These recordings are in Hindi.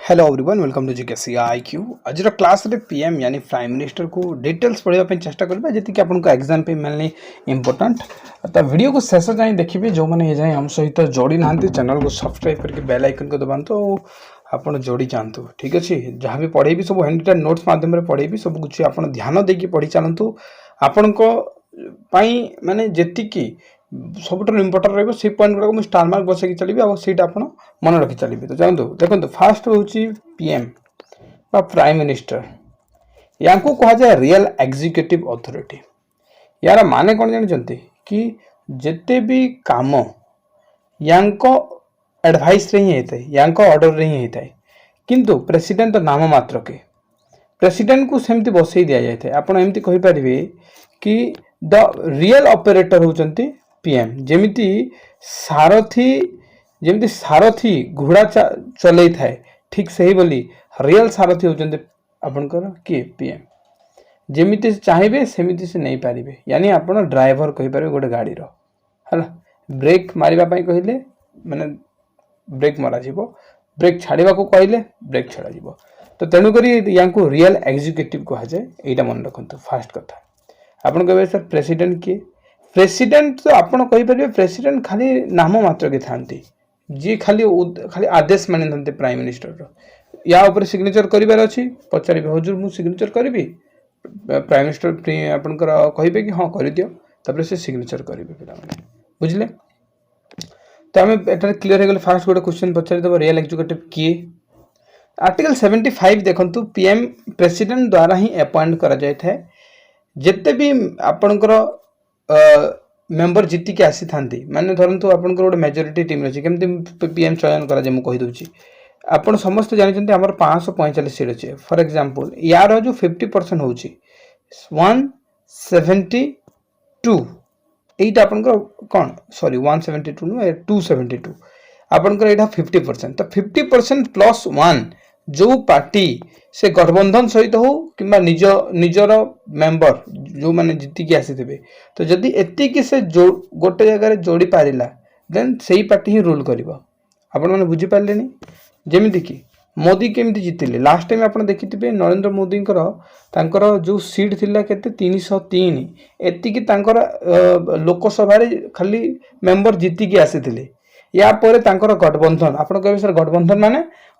Hello everyone welcome to GKC IQ आज क्लास रे पीएम यानी प्राइम मिनिस्टर को डिटेल्स पढ़ा चेष्टा करबा जति कि आपन को एग्जाम पे मेनली इंपोर्टेंट तो वीडियो को शेष जाए देखिए जो मैंने ये जाए हम सहित जोड़ी ना चैनल को सब्सक्राइब करके बेल आइकन को दबातु आपन जोड़ी जातु ठीक अच्छे जहाँ भी पढ़ेबी सब हैंड नोट्स माध्यम पढ़ेबी सब कुछ आप ध्यान देकी पढ़ी चलतु आपण माने जेतिकी सब इंपोर्टेंट रही से पॉइंट गुड़ा मुझे स्टार मार्क बसैक चलिए आईटा आप मन रखी चलिए तो जानते देखो फास्ट हूँ पीएम बा प्राइम मिनिस्टर या कह जाए रियल एग्जीक्यूटिव अथॉरिटी यार माने कौन जानते कि जिते भी काम एडवाइस रे ही होता है या ऑर्डर रे ही होता है किंतु प्रेसिडेंट नाम मात्र के प्रेसिडेंट को सेमती बसई दि जाए आप एमती कहींपारे कि द रियल ऑपरेटर होचंती पीएम जेमिति सारथी घोड़ा चलई थाए ठीक सही बोली रियल सारथी होचंती आपनकर किए पीएम जेमिति चाहिए सेमिति से नहीं पारिबे यानी आपण ड्राइवर कहि पारे गोटे गाड़ी रो हला ब्रेक मारिबा पई कहिले माने ब्रेक मारा जीवो ब्रेक छाड़ीबा को कहले ब्रेक छाड़ा जीवो तो तेणु करी यांको रियल एग्जीक्यूटिव कहा जाए एटा मन रखंतु फास्ट कथा आपण कहबे सर प्रेसिडेंट किए प्रेसिडेंट तो आपण कहि परिबे प्रेसिडेंट खाली नाम मात्र के थांती जी खाली खाली आदेश माने थांते प्राइम मिनिस्टर रो या ऊपर सिग्नेचर करिबार अछि पचारिबे हुजूर मु सिग्नेचर करबी प्राइम मिनिस्टर आपनकर कहिबे कि हां करि दियो तबरे से सिग्नेचर करिबे पिला माने बुझले तो आम एटारे क्लियर हो गले फास्ट गोटे क्वेश्चन पचारि दबो रियल एग्जीक्यूटिव किए आर्टिकल 75 देखंतु पीएम प्रेसिडेंट द्वारा ही अपॉइंट करा जाय थाए जिते भी आपनकर मेंबर जीति के आसी थांती माने धरंतु आपनकर गोटे मेजॉरिटी टीम अछि केमति पीएम चयन करा जे मु कहि दोछि आपण समस्त जानि चंती हमर 545 सीट अछि फॉर एग्जांपल यार जो 50% होछि 172 एटा आपनकर कोन सॉरी 172 नो 272 आपनकर एटा 50% तो 50% प्लस 1 जो पार्टी से गठबंधन सहित हो कि निजर मेंबर जो माने जीति के आसी थे तो जदि एतिकी से गोटे जगह जोड़ी पारिला देन सही पार्टी ही रूल करिवो आपण माने बुझी पारलेनी जेमिति कि मोदी केमिति जीतिले लास्ट टाइम आपण देखिथिबे नरेंद्र मोदी तांकर जो सीट थिला केते 303 एतिकी तांकर लोकसभा रे खाली मेंबर जीति के आसीथिले या परे तांकर गठबंधन आपण कहबे सर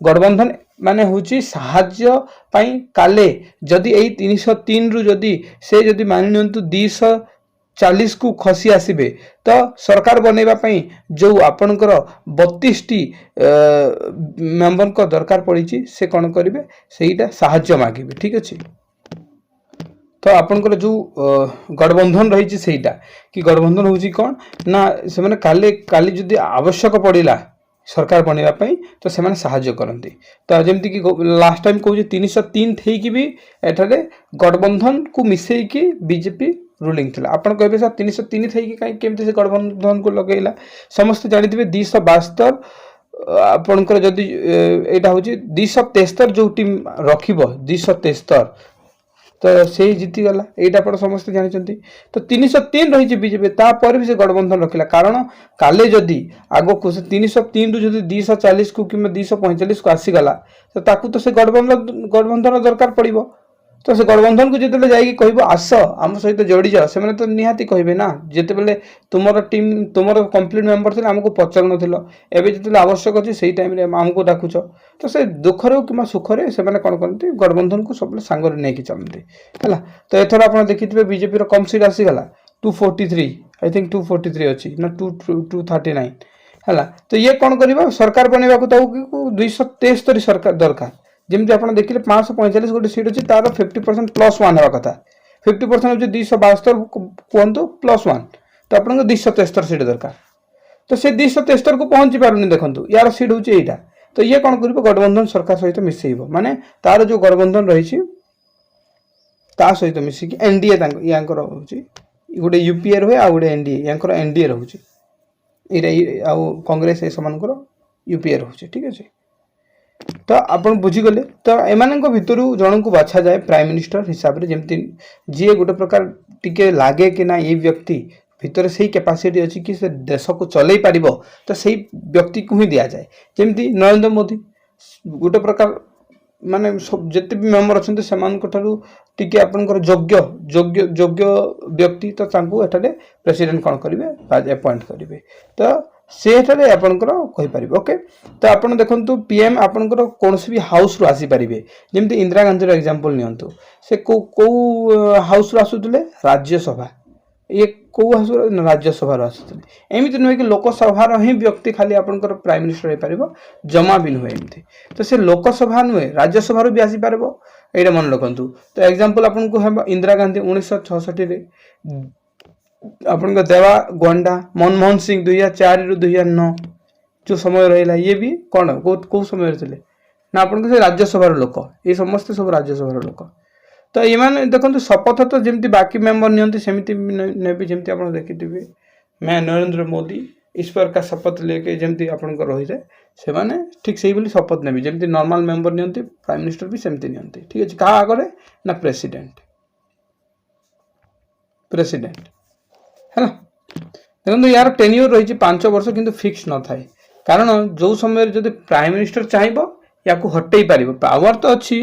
गठबंधन माने होची साहाज्य पई काले जदि एई 303 रु जदि मानि नियंतु 240 को खसी आसीबे तो सरकार बनेबा पई जो आपनकर 32 टी मेंबर को दरकार पड़ीची से कोन करिवे सेईटा साहाज्य मागिबे ठीक अछि तो आपनकर जो गठबंधन रही सेईटा कि गठबंधन होची कोन ना से माने काली जदि आवश्यक पड़िला सरकार बनेबा पई तो से माने साहाय्य करंती तो जेमति कि लास्ट टाइम कहू 303 थई कि भी एठारे गठबंधन को मिसई कि बीजेपी रूलिंग थिला आपण कहबे सर 303 थई कि काई केमते से गठबंधन को लगेला समस्त जानिथिबे 272 आपनकर जदि एटा होची 273 जो टीम रखिबो 273 तो से जीति गला एटा पर समस्त जानिचंती तो 303 रही बीजेपी तापर भी से गठबंधन रखिला कारण काले जदि आगो को 303 रु जदि 240 को कि 245 को आसी गला तो ताकू तो से गठबंधन दरकार पड़िबो तो से गठबंधन को जेतेले जाई कहबो आस हम सहित जोड़ी जा से माने तो निहाती कहबे ना जेते बेले तुमर टीम तुमर कंप्लीट मेंबर थिला हमको पचर नथिलो एबे जेतेले आवश्यक अछि सेही टाइम रे हमको डाकुछ तो से दुख रे कि सुख रे से माने कोन करनती गठबंधन को सब संग रे नै कि चलनती हला तो एथरा आपण देखिथिबे बीजेपी रो कम सीट आसी गला 243 आई थिंक 243 अछि ना 239 हला तो ये कोन करबा सरकार बनेबा को तो 273 सरकार दरकार जेमति आपण देखिले 545 गोटे सीट अछि तार 50% प्लस 1 हेबा कथा 50% होछि 272 कोंतो प्लस 1 तो आपण को 273 सीट दरकार तो से 273 को पहुंची पारुनी देखंतु यार सीट होछि एटा तो ये कोन करबो गठबंधन सरकार सहित मिसेइबो माने तार जो गठबंधन रहिछि ता सहित मिसी कि एनडीए यांकर होछि गोटे यूपीए रहे आ गोटे एनडीए यांकर एनडीए रहउछि एटा आ कांग्रेस ए समानकर यूपीए रहउछि ठीक अछि तो आपण बुझी गले तो एमानक भितरु जण को बाछा जाए प्राइम मिनिस्टर हिसाब रे जेमति जी गोटे प्रकार टिके लागे कि ना ये व्यक्ति भितर से कैपेसिटी अछि कि से देश को चलै परिबो तो सही व्यक्ति को ही दिया जाए जेमति नरेंद्र मोदी गोटे प्रकार माने जिते भी मेम्बर अच्छा से टिके आपंकर योग्य योग्य योग्य व्यक्ति तो एठारे प्रेसिडेंट कौन करेंगे अपॉइंट करेंगे तो से एठारे आपंकर कहीपर ओके। तो आपड़ देखो पीएम आपंकर कौन भी हाउस रु आसी पारे जमी इंदिरा गांधी एग्जांपल नियंतु से कौ हाउस रु आसुले राज्यसभा ये कौ हाउस राज्यसभा आसुले एमती नुहे कि लोकसभा ही व्यक्ति खाली आपंकर प्राइम मिनिस्टर हो पार जमा भी नुहे एमती तो से लोकसभा नुहे राज्यसभा भी आसीपार यहाँ मन रखु। तो एग्जांपल आपको हम इंदिरा गांधी 1966 आपन देवा गोंडा मनमोहन सिंह 2004 रु 2009 जो समय रहा ये भी कौन कौ समय थे ना आपन राज्यसभार लोक ये समस्ते सब राज्यसभार लोक। तो ये देखो शपथ तो जमी बाकी मेम्बर नियंती सेमती नेबी जमी आप देखिथे मैं नरेंद्र मोदी ईश्वर का शपथ लेके जमी आपन रही है से माने ठीक से ही शपथ नेबी जमी नॉर्मल मेंबर नियंती प्राइम मिनिस्टर भी सेमती नियंती ठीक अच्छे क्या आगे ना प्रेसिडेंट प्रेसिडेंट है ना। देखो यार टेन्यूर रही 5 वर्ष किंतु फिक्स न थाए कारण जो समय जब प्राइम मिनिस्टर चाहिए या हटई पार पावर तो अच्छी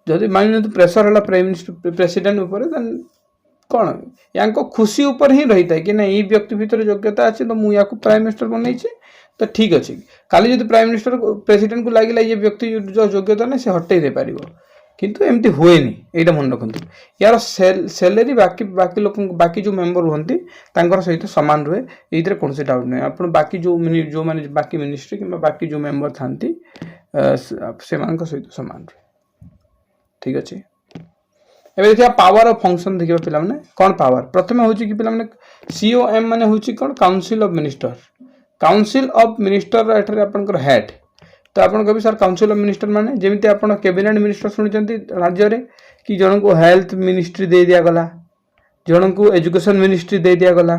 जदि मान प्रेसर है प्राइम मिनिस्टर प्रेसिडेंट उपर कौन या खुशी उपर ही रही है कि ना ये व्यक्ति भीतर योग्यता अच्छे तो मुझे प्राइम मिनिस्टर बनई तो ठीक अच्छे काली जो प्राइम मिनिस्टर प्रेसिडेंट को लगे ये व्यक्ति जो योग्यता ना से हटई दे पार किंतु एमती हुए यहाँ मन रखु यार सैलरी बाकी बाकी लोक बाकी जो मेंबर रुहति सहित सामान रुहे ये कौन से डाउट नहीं आप बाकी जो मैंने बाकी मिनिस्ट्री कि बाकी जो मेंबर था सहित सामान रुहे ठीक अच्छे। एबे देखिए पावर और फंक्शन देखिए पिला माने कौन पावर प्रथम होची कि पिला माने सीओएम माने होची कौन काउंसिल ऑफ मिनिस्टर एठारे आपनकर हेड तो आपन कभी सर काउंसिल ऑफ मिनिस्टर माने जेमिति आपन कैबिनेट मिनिस्टर सुनिचंती राज्य रे कि जन को हेल्थ मिनिस्ट्री दे दिया गला जन को एजुकेशन मिनिस्ट्री दे दिया गला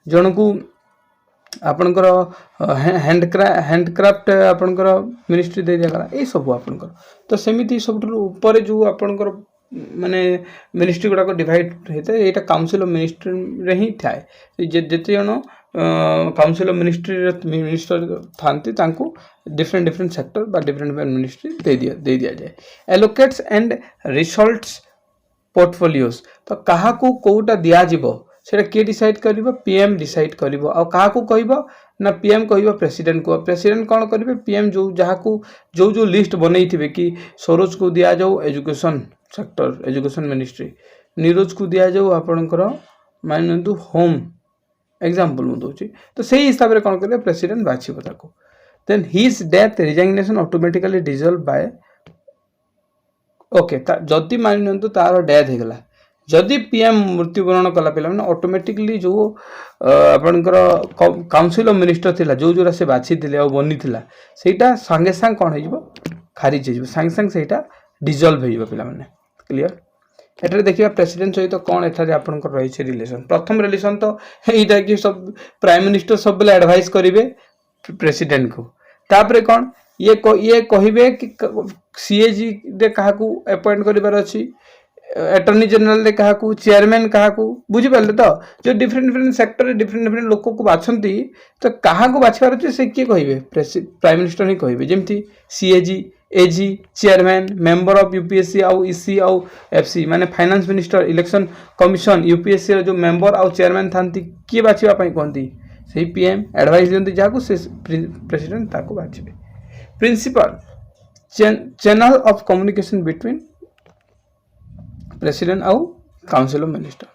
जन को आपनकर हैंडक्राफ्ट आपनकर मिनिस्ट्री दे दिया गला ए सब आपनकर तो सेमिति सब ऊपर जो आपनकर माने मिनिस्ट्री गुड़ाक डिवाइड होता है यहाँ काउंसिल ऑफ मिनिस्ट्री रे ही थाए जिते जन काउंसिल ऑफ मिनिस्टर थांती डिफरेंट डिफरेंट सेक्टर बा डिफरेंट मिनिस्ट्री दे दिया जाए एलोकेट्स एंड रिजल्ट्स पोर्टफोलियोस तो कहा को कोटा दिया जीवो सेटा के डिसाइड करिवो पीएम डिसाइड करिवो आ कहा को कहबो ना पीएम कहबो प्रेसिडेंट को प्रेसिडेंट कौन करिवे पीएम जो जहा को जो लिस्ट बनैथिबे कि सरोज को दिया जाऊ education sector education ministry Neeraj को दिया जाऊ आपनकर मानतु होम एग्जांपल मु दोची तो सही हिसाब रे कौन करिवे प्रेसिडेंट बाछिबो ताको then his death resignation automatically dissolve by okay जदि मानतु तार डेथ हेगला जदि पीएम मृत्युवरण कला पिला माने ऑटोमेटिकली जो आपनकर काउंसिल ऑफ मिनिस्टर थिला जो से बाछि थिले आ बनी थिला सेटा संगे संग कोन हेजिबो खारिज हेजिबो संगे संग सेटा डिसॉल्व हेजिबो पिला माने क्लियर। एठारे देखिए प्रेसिडेंट सहित कौन एठारे आपनकर रही है रिलेशन प्रथम रिलेशन तो यहाँ कि सब प्राइम मिनिस्टर सब बेले एडवाइस करेंगे प्रेसिडेंट को तापरे कौन ये कहे कि सीएजी रे कहा अपॉइंट करिवार अच्छी अटॉर्नी जनरल रे कहा चेयरमैन कहा बुझी पारे तो जो different different sector different different लोक को बाछंती तो कहा बाछबार अच्छे से किए कहे प्राइम मिनिस्टर ही कहे जमी CAG AG chairman member of UPSC आउ ईसी आउ एफसी माने finance minister election commission UPSC रो जो मेंबर आउ चेयरमैन थांती किए बाछिबा पई कहंती सही पीएम एडवाइस दियंती जाको से प्रेसिडेंट ताको बाछिबे। Principal channel of communication between president आउ काउंसिल ऑफ मिनिस्टर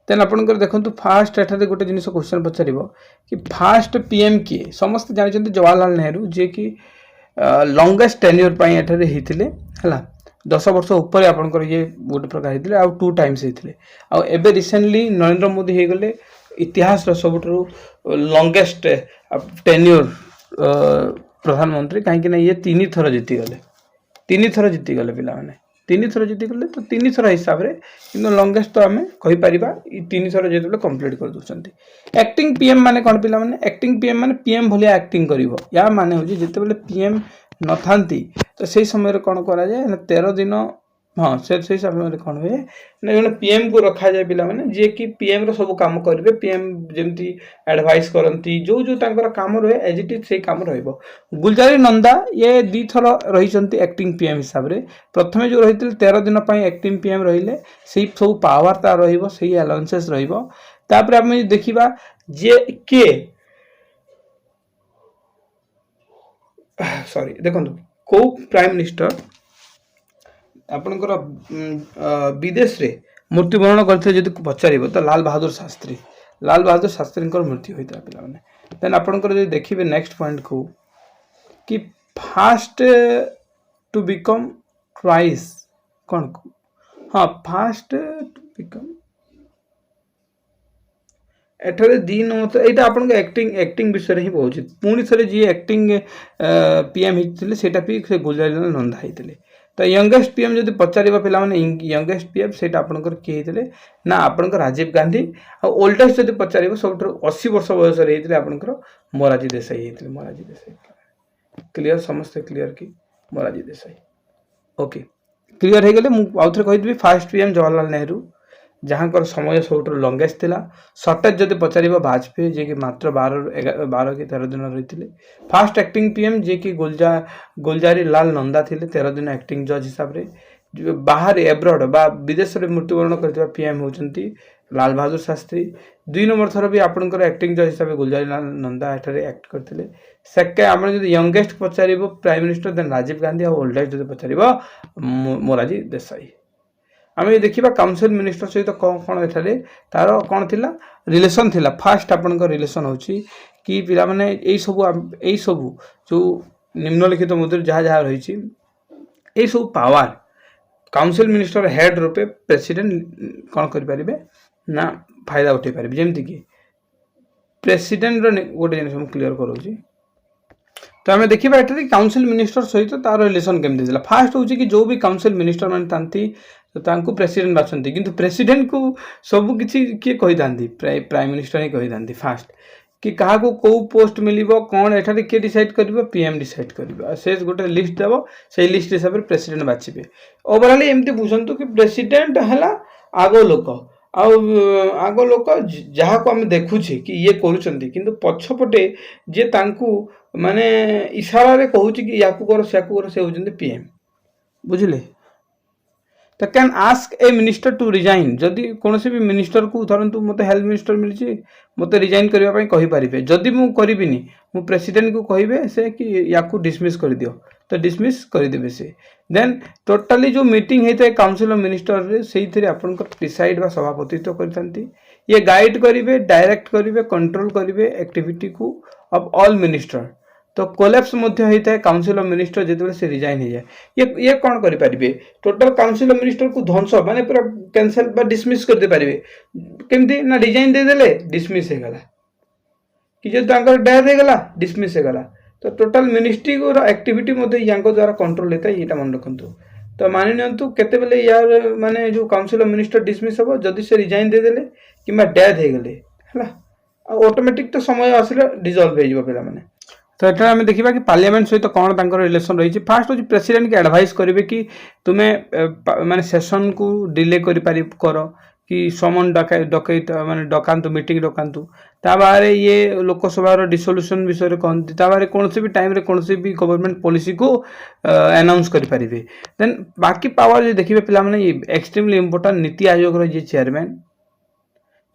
देन आपनकर देखंतु फास्ट एठारे गोटे जिनिस क्वेश्चन पचारिबो कि फास्ट पीएम किए समस्त जानिचंती जवाहरलाल नेहरू जे कि लॉन्गेस्ट टेन्योर पाई एठारे हिथिले हला 10 वर्ष ऊपर आपनकर ये गोटे प्रकार हिथिले आ 2 टाइम्स हिथिले आ एबे रिसेंटली नरेंद्र मोदी हे गले इतिहास रो सबटरो लॉन्गेस्ट टेन्योर प्रधानमंत्री कहीं ना ये 3 थर जीति गले पिला माने 3 थर जीति गले तो 3 थर हिसाब रे किंतु लॉन्गेस्ट तो आमे कहि परिबा 3 थर जेतले कंप्लीट कर दोछंती। एक्टिंग पीएम माने कोन पिला माने एक्टिंग पीएम माने पीएम भलिया एक्टिंग करिवो या माने होजी जेतेबेले पीएम न थांती तो सेही समय रे कोन करा जाय 13 दिन हाँ से समय कौन हुए ना जन पीएम को रखा जाए पिला माने जे कि पीएम रो सब काम करेंगे पीएम जेमती एडवाइस करती जो जो तांकर काम रहे एज इट इज से काम रहइबो गुलजारी नंदा ये दी थर रही एक्टिंग पीएम हिसाब रे प्रथमे जो रही 13 दिन पई एक्टिंग पीएम रहिले सेही सब पावर ता रहिबो सेही अलाउंसेस रहिबो तापर हम देखिबा जे के सॉरी देखंतु को प्राइम मिनिस्टर आपणकर विदेश रे मृत्युवरण करते जदि पचार तो लाल बहादुर शास्त्री मृत्यु होता है पे देन आपणकर जो देखिए नेक्स्ट पॉइंट को कि फास्ट टू बिकम ट्वाइस कौन हाँ फास्ट टू बिकम एठारे दी नंबर यहाँ आपन एक्टिंग विषय ही बहुत पुणी थे जी एक्टिंग पीएम होते सेटा भी गुलजारीलाल नंदा होते तो यंगेस्ट पीएम जब पचार पे यंगेस्ट पीएम से आपंकर किए होते ना आपंकर राजीव गांधी ओल्डेस्ट जब पचार सब 80 वर्ष बयस आपंकर मोरारजी देसाई होते मोरारजी देसाई क्लीयर समस्ते क्लीयर कि मोरारजी देसाई ओके क्लीयर हो गले मुझे कहीदेवी फास्ट पीएम जवाहरलाल नेहरू जहाँ समय सब लंगेस्ट थिला सर्टेज जब पचार वाजपेयी जे कि मात्र 12 कि 13 दिन रही फास्ट एक्टिंग पीएम जे कि गुलजारी लाल नंदा थे 13 दिन एक्टिंग जज हिसाब से बाहर एब्रॉड बा विदेश में मृत्युवरण कर पीएम होती लाल बहादुर शास्त्री 2 नंबर थर भी आपंकर एक्टिंग जज हिसाब से गुलजारी लाल नंदा एठारे एक्ट करते सेकेंड आप यंगेस्ट पचार prime minister then Rajiv Gandhi और ओल्डेस्ट जो पचार मोरारजी देसाई आम देखा काउंसिल मिनिस्टर सहित कौन कौन एठारे तार कौन थिला रिलेशन थिला फास्ट आपन रिलेशन होची कि पिला माने एई सब जो निम्नलिखित मुद्दे जहाँ जहाँ रही यही सब पावर काउंसिल मिनिस्टर हेड रूपे प्रेसिडेंट कौन करें ना फायदा उठे पारे जमती कि प्रेसिडेंट गोटे जिन क्लीयर करोची तो आम देखा ये काउंसिल मिनिस्टर सहित तार रिलेशन केमती फास्ट हूँ कि जो भी काउंसिल मिनिस्टर मैंने था तो प्रेसिडेंट बाछंती किंतु प्रेसिडेंट को सब किसी किए कही था प्राइम मिनिस्टर ही कही था फास्ट कि क्या को पोस्ट मिल कौन एठारे किए डिसाइड कर पीएम डिसाइड कर से गोटे लिस्ट देव से लिस्ट हिसाब से प्रेसिडेंट बाछे ओवरऑल एमती बुझंतु कि प्रेसिडेंट है आग लोक आग लोक जहाँ को आम देखुचे कि ये करुँच किंतु पछपटे जे तांकु माने इशारा कहूँ कि या कर से होती पीएम बुझे तो can ask a minister to resign जदि कौन भी मिनिस्टर को धरतु मत हेल्थ मिनिस्टर मिली मत रिजाइन करने कहींपारे जदि मुझे करिनी मु प्रेसिडेंट को कहे से कि या डिसमिस कर दियो तो डिसमिस करदे से देन टोटाली जो मीटिंग होता है काउंसिल ऑफ मिनिस्टर से डिसाइड बा सभापतित्व करते ये गाइड करेंगे डायरेक्ट करेंगे कंट्रोल करेंगे एक्टिविटी को ऑफ ऑल मिनिस्टर तो कोलैप्स होता है काउंसिल ऑफ मिनिस्टर जो से रिजाइन हो जाए ये कौन करें टोटल काउंसिल ऑफ मिनिस्टर को ध्वंस माने पूरा कैंसल बा डिसमिस कर दे पारे केमती ना रिजाइन देदेले डिसमिस होगला कि जो डेथ होगला डिसमिस होगला तो टोटल मिनिस्ट्री को एक्टिविटी द्वारा कंट्रोल होता है ये मन रखु तो मानि नियंतु केतेबेले यार माने जो काउंसिल ऑफ मिनिस्टर डिसमिस हम जदि से रिजाइन देदेले कि डेथ होगले है ऑटोमेटिक तो समय आसले डिजल्व हो पे मैंने तो ये आम देखा कि पार्लियामेंट सहित कौन तक रिलेशन रही फास्ट हूँ प्रेसिडेंट के एडवाइस करेंगे कि तुम्हें माने सेशन को डिले कर कि समन डकई माने डकातु मीटिंग डकातु बाहर ये लोकसभा डिसोल्यूशन विषय कहते बाहर कौन भी टाइम कौन भी गवर्नमेंट पॉलिसी को अनाउंस करें देन बाकी पावर जो देखिए पे एक्सट्रीमली इम्पोर्टाट नीति आयोग रही चेयरमैन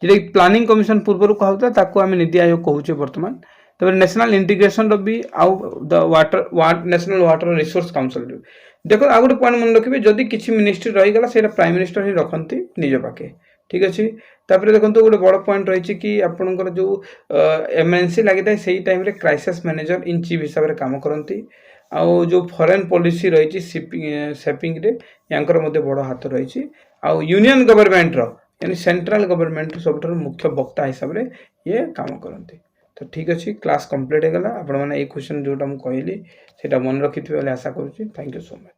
जो प्लानिंग कमिशन पूर्व कहता आम नीति आयोग कहूचे बर्तमान तब नेशनल इंटीग्रेशन भी आउ the water national water resource council देखो आ गए पॉइंट मन रखिए जदि किसी मिनिस्ट्री रहीगला से प्राइम मिनिस्टर ही रखती निज पाखे ठीक अच्छे तापर देखो गोटे बड़ पॉइंट रही कि आपंकर जो एमएनसी लगी था से time crisis manager in chief हिसाब से कम करती आउ जो फॉरेन पॉलिसी रही सेपिंग रे यांकर मध्य बड़ हाथ रही आउ यूनियन गवर्नमेंट यानी सेंट्रल गवर्नमेंट सब मुख्य वक्ता हिसाब से ये काम करती तो ठीक अच्छे क्लास कंप्लीट होगा आपण मैंने क्वेश्चन जोटा मुझे कहली से मन रखी आशा करुँच थैंक यू सो मच।